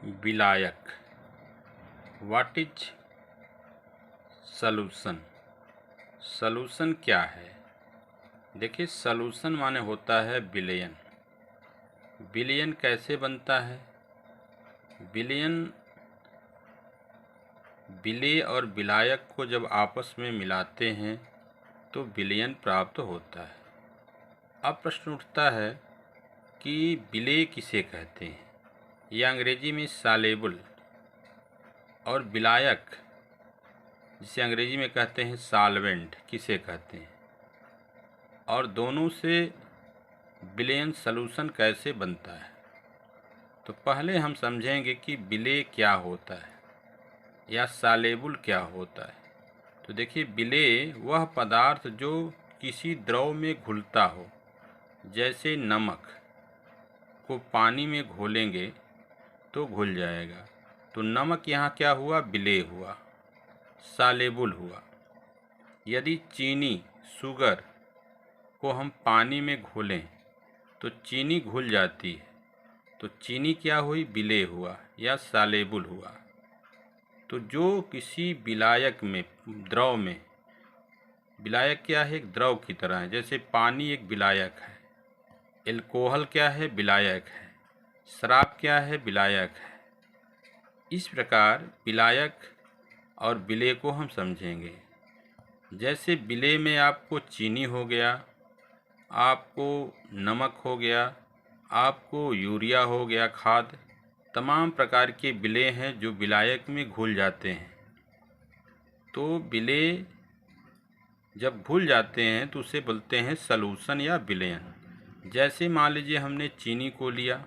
विलायक। What is solution? Solution क्या है? देखिए, सॉल्यूशन माने होता है विलयन। विलयन कैसे बनता है? विलयन विलेय और विलायक को जब आपस में मिलाते हैं तो विलयन प्राप्त होता है। अब प्रश्न उठता है कि विलेय किसे कहते हैं? यह अंग्रेजी में सॉल्युबल, और विलायक जिसे अंग्रेजी में कहते हैं सॉल्वेंट किसे कहते हैं? और दोनों से विलयन सॉल्यूशन कैसे बनता है? तो पहले हम समझेंगे कि विलेय क्या होता है या सॉल्युबल क्या होता है। तो देखिए, विलेय वह पदार्थ जो किसी द्रव में घुलता हो। जैसे नमक को पानी में घोलेंगे तो घुल जाएगा, तो नमक यहाँ क्या हुआ? विलेय हुआ, सॉल्युबल हुआ। यदि चीनी, शुगर को हम पानी में घोलें तो चीनी घुल जाती है, तो चीनी क्या हुई? विलेय हुआ या सॉल्युबल हुआ। तो जो किसी विलायक में, द्रव में, विलायक क्या है? एक द्रव की तरह है। जैसे पानी एक विलायक है, एल्कोहल क्या है? विलायक है, शराब क्या है? विलायक है। इस प्रकार विलायक और विलेय को हम समझेंगे। जैसे विलेय में आपको चीनी हो गया, आपको नमक हो गया, आपको यूरिया हो गया, खाद, तमाम प्रकार के विलेय हैं जो विलायक में घुल जाते हैं। तो विलेय जब घुल जाते हैं तो उसे बोलते हैं सॉल्यूशन या विलयन। जैसे मान लीजिए हमने चीनी को लिया,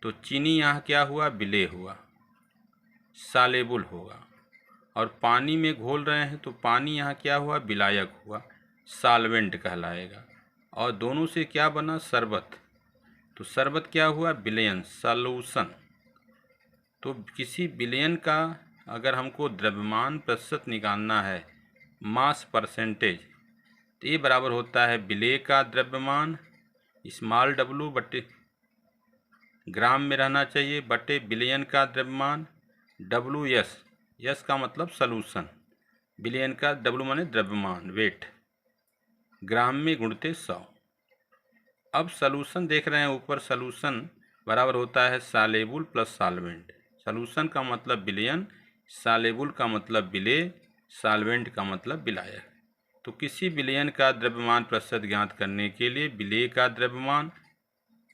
तो चीनी यहाँ क्या हुआ? विलेय हुआ, सॉल्युबल होगा। और पानी में घोल रहे हैं तो पानी यहाँ क्या हुआ? विलायक हुआ, सॉल्वेंट कहलाएगा। और दोनों से क्या बना? शरबत। तो शरबत क्या हुआ? विलयन, सॉल्यूशन। तो किसी विलयन का अगर हमको द्रव्यमान प्रतिशत निकालना है, मास परसेंटेज, तो ये बराबर होता है विलेय का द्रव्यमान स्मॉल w बटे, ग्राम में रहना चाहिए, बटे विलयन का द्रव्यमान WS। यस का मतलब सॉल्यूशन, विलयन का W माने द्रव्यमान, वेट, ग्राम में गुणते 100। अब सॉल्यूशन देख रहे हैं ऊपर, सॉल्यूशन बराबर होता है सॉल्युबल प्लस सॉल्वेंट। सॉल्यूशन का मतलब विलयन, सॉल्युबल का मतलब विलेय, सॉल्वेंट का मतलब विलायक। तो किसी विलयन का द्रव्यमान प्रतिशत ज्ञात करने के लिए विलेय का द्रव्यमान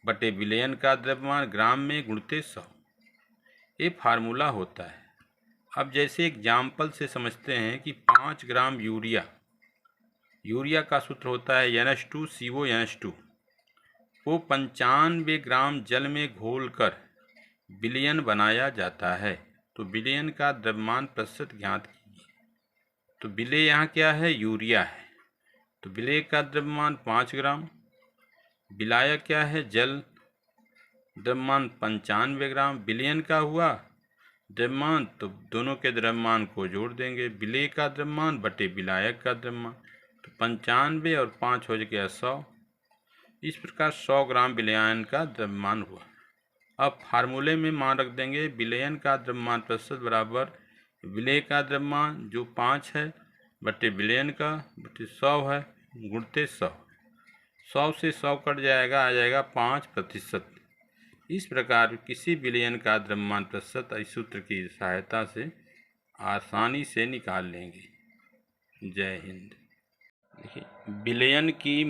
बटे विलयन का द्रव्यमान ग्राम में गुणते 100, ये फार्मूला होता है। अब जैसे एग्जाम्पल से समझते हैं कि 5 ग्राम यूरिया का सूत्र होता है NH2CO NH2 को 95 ग्राम जल में घोलकर विलयन बनाया जाता है। तो विलयन का द्रव्यमान प्रतिशत ज्ञात कीजिए। तो विलेय यहाँ क्या है? यूरिया है, तो विलेय का द्रव्यमान 5 ग्राम। विलायक क्या है? जल, द्रव्यमान 95 ग्राम। विलयन का हुआ द्रव्यमान, तो दोनों के द्रव्यमान को जोड़ देंगे, विलेय का द्रव्यमान बटे विलायक का द्रव्यमान। तो 95 और 5 हो गया 100। इस प्रकार 100 ग्राम विलयन का द्रव्यमान हुआ। अब फार्मूले में मान रख देंगे, विलयन का द्रव्यमान प्रतिशत बराबर विलेय का द्रव्यमान जो 5 है बटे विलयन का बटे 100 है, गुणते 100। 100 से 100 कट जाएगा, आ जाएगा 5%। इस प्रकार किसी विलयन का द्रव्यमान प्रतिशत इस सूत्र की सहायता से आसानी से निकाल लेंगे। जय हिंद। देखिए, विलयन की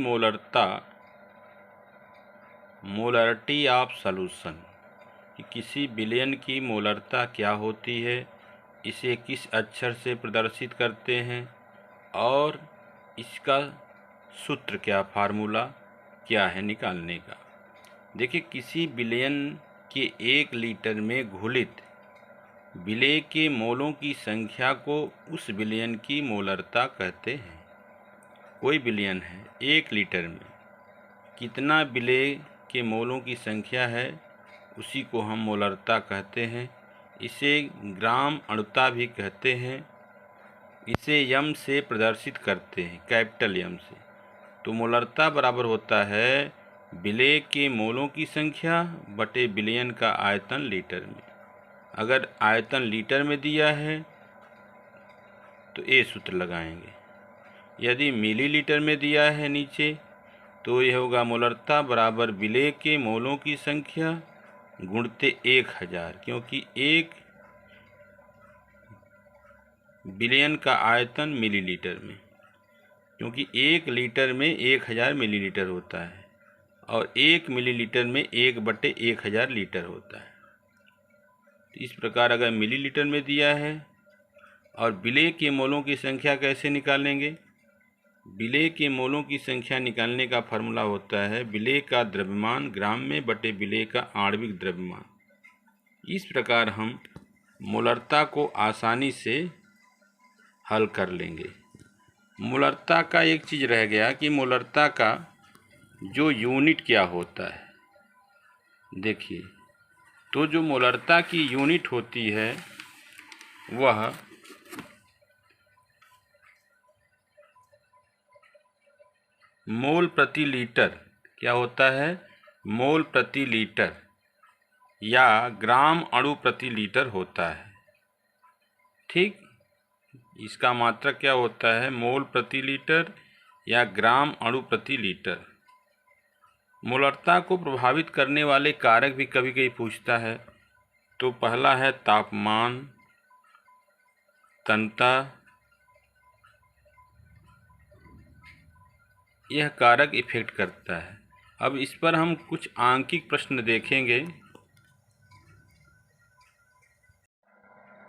मोलरिटी ऑफ सॉल्यूशन, कि किसी विलयन की मोलरता क्या होती है, इसे किस अक्षर से प्रदर्शित करते हैं, और इसका सूत्र क्या, फार्मूला क्या है निकालने का। देखिए, किसी विलयन के 1 लीटर में घुलित विलेय के मोलों की संख्या को उस विलयन की मोलरता कहते हैं। कोई विलयन है, 1 लीटर में कितना विलेय के मोलों की संख्या है, उसी को हम मोलरता कहते हैं। इसे ग्राम अणुता भी कहते हैं। इसे यम से प्रदर्शित करते हैं, कैपिटल यम से। तो मोलरता बराबर होता है विलेय के मोलों की संख्या बटे विलयन का आयतन लीटर में। अगर आयतन लीटर में दिया है तो ए सूत्र लगाएंगे। यदि मिलीलीटर में दिया है नीचे तो यह होगा मोलरता बराबर विलेय के मोलों की संख्या गुणते 1000, क्योंकि 1 बिलियन का आयतन मिलीलीटर में, क्योंकि 1 लीटर में 1000 मिलीलीटर होता है और 1 मिलीलीटर में 1/1000 लीटर होता है। तो इस प्रकार अगर मिलीलीटर में दिया है और विलेय के मोलों की संख्या कैसे निकालेंगे? विलेय के मोलों की संख्या निकालने का फार्मूला होता है विलेय का द्रव्यमान ग्राम में बटे विलेय का आणविक द्रव्यमान। इस प्रकार हम मोलरता को आसानी से हल कर लेंगे। मोलरता का एक चीज़ रह गया कि मोलरता का जो यूनिट क्या होता है। देखिए, तो जो मोलरता की यूनिट होती है वह मोल प्रति लीटर क्या होता है? मोल प्रति लीटर या ग्राम अणु प्रति लीटर होता है। ठीक, इसका मात्रक क्या होता है? मोल प्रति लीटर या ग्राम अणु प्रति लीटर। मोलरता को प्रभावित करने वाले कारक भी कभी कभी पूछता है। तो पहला है तापमान, तन्यता, यह कारक इफेक्ट करता है। अब इस पर हम कुछ आंकिक प्रश्न देखेंगे।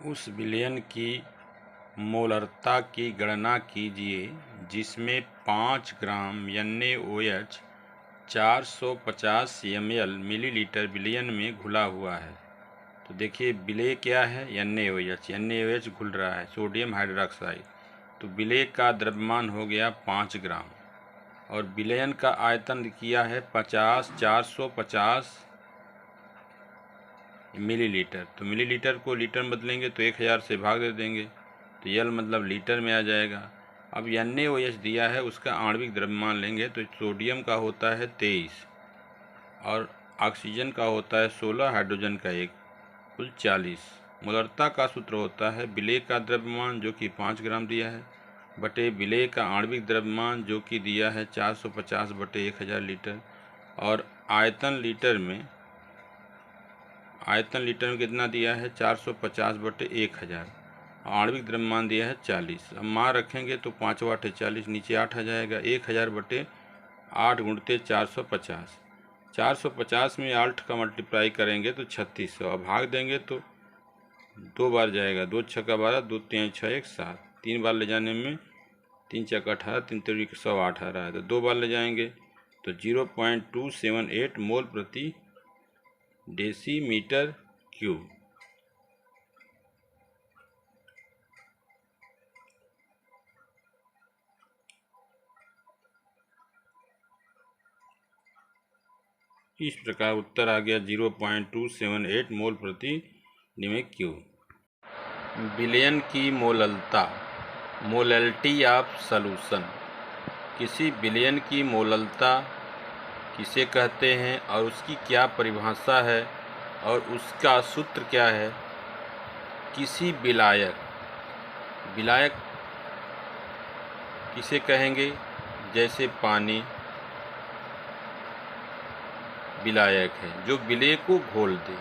उस विलयन की मोलरता की गणना कीजिए जिसमें 5 ग्राम NaOH 450 ml मिलीलीटर विलयन में घुला हुआ है। तो देखिए विलेय क्या है? NaOH घुल रहा है, सोडियम हाइड्रोक्साइड। तो विलेय का द्रव्यमान हो गया 5 ग्राम और विलयन का आयतन किया है 450 मिलीलीटर। तो मिलीलीटर को लीटर में बदलेंगे तो 1000 से भाग दे देंगे तो यल मतलब लीटर में आ जाएगा। अब NaOH दिया है, उसका आणविक द्रव्यमान लेंगे तो सोडियम का होता है 23 और ऑक्सीजन का होता है 16, हाइड्रोजन का 1, कुल 40। मोलरता का सूत्र होता है विलेय का द्रव्यमान जो कि 5 ग्राम दिया है बटे विलेय का आणविक द्रव्यमान जो कि दिया है 450 बटे 1000 लीटर और आयतन लीटर में कितना दिया है? 450 बटे 1000। आणविक द्रव्यमान दिया है 40। अब मान रखेंगे तो 5 × 8 40, नीचे 8 आ जाएगा। 1000 बटे 8 गुणते 450। 450 में 8 का मल्टीप्लाई करेंगे तो 3600। अब भाग देंगे तो 2 बार जाएगा, 2 × 6 = 12, 2 × 3 = 6, 1 7। 3 बार ले जाने में 3 × 4 = 18, 3 × 3 = 118 है। तो 2 बार ले जाएंगे तो 0.278 मोल प्रति डेसीमीटर क्यूब। इस प्रकार उत्तर आ गया 0.278 मोल प्रति डेसीमीटर क्यूब। विलयन की मोललता, मोलैलिटी ऑफ सॉल्यूशन। किसी विलयन की मोललता किसे कहते हैं और उसकी क्या परिभाषा है और उसका सूत्र क्या है? किसी विलायक किसे कहेंगे? जैसे पानी विलायक है, जो विलेय को घोल दे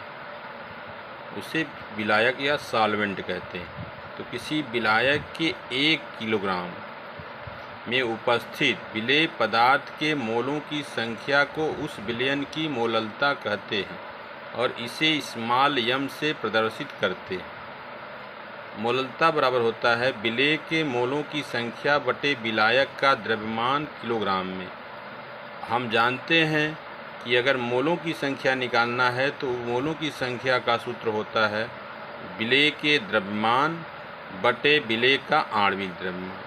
उसे विलायक या सॉल्वेंट कहते हैं। तो किसी विलायक के 1 किलोग्राम में उपस्थित विलेय पदार्थ के मोलों की संख्या को उस विलयन की मोललता कहते हैं और इसे स्मॉल m से प्रदर्शित करते हैं। मोललता बराबर होता है विलेय के मोलों की संख्या बटे विलायक का द्रव्यमान किलोग्राम में। हम जानते हैं कि अगर मोलों की संख्या निकालना है तो मोलों की संख्या का सूत्र होता है विलेय के द्रव्यमान बटे विलेय का आणविक द्रव्यमान।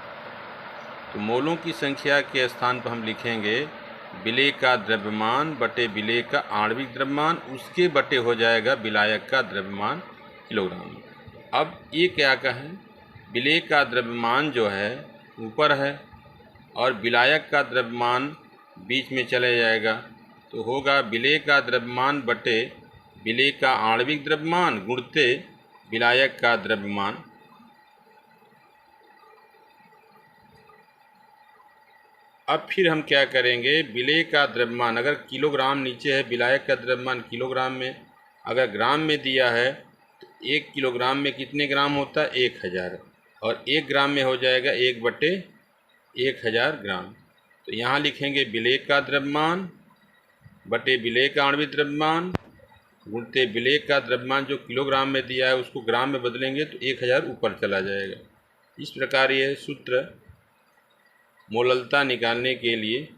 तो मोलों की संख्या के स्थान पर हम लिखेंगे विलेय का द्रव्यमान बटे विलेय का आणविक द्रव्यमान, उसके बटे हो जाएगा विलायक का द्रव्यमान किलोग्राम। अब ये क्या कहें? विलेय का द्रव्यमान जो है ऊपर है और विलायक का द्रव्यमान बीच में चले जाएगा तो होगा विलेय का द्रव्यमान बटे विलेय का आणविक द्रव्यमान गुणते विलायक का द्रव्यमान। अब फिर हम क्या करेंगे, विलेय का द्रव्यमान अगर किलोग्राम नीचे है, विलायक का द्रव्यमान किलोग्राम में, अगर ग्राम में दिया है तो 1 किलोग्राम में कितने ग्राम होता है, 1000, और 1 ग्राम में हो जाएगा 1/1000 ग्राम। तो यहाँ लिखेंगे विलेय का द्रव्यमान बटे विलेय का आणविक द्रव्यमान गुणते विलेय का द्रव्यमान जो किलोग्राम में दिया है उसको ग्राम में बदलेंगे तो 1000 ऊपर चला जाएगा। इस प्रकार यह सूत्र मोललता निकालने के लिए,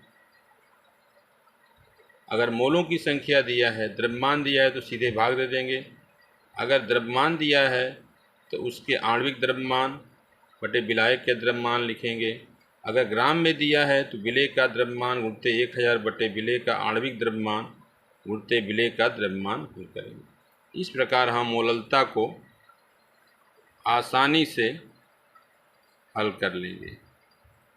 अगर मोलों की संख्या दिया है, द्रव्यमान दिया है तो सीधे भाग दे देंगे। अगर द्रव्यमान दिया है तो उसके आणविक द्रव्यमान बटे विलायक के द्रव्यमान लिखेंगे। अगर ग्राम में दिया है तो विलेय का द्रव्यमान गुणते 1000 बटे विलेय का आणविक द्रव्यमान गुणते विलेय का द्रव्यमान हल करेंगे। इस प्रकार हम मोललता को आसानी से हल कर लेंगे।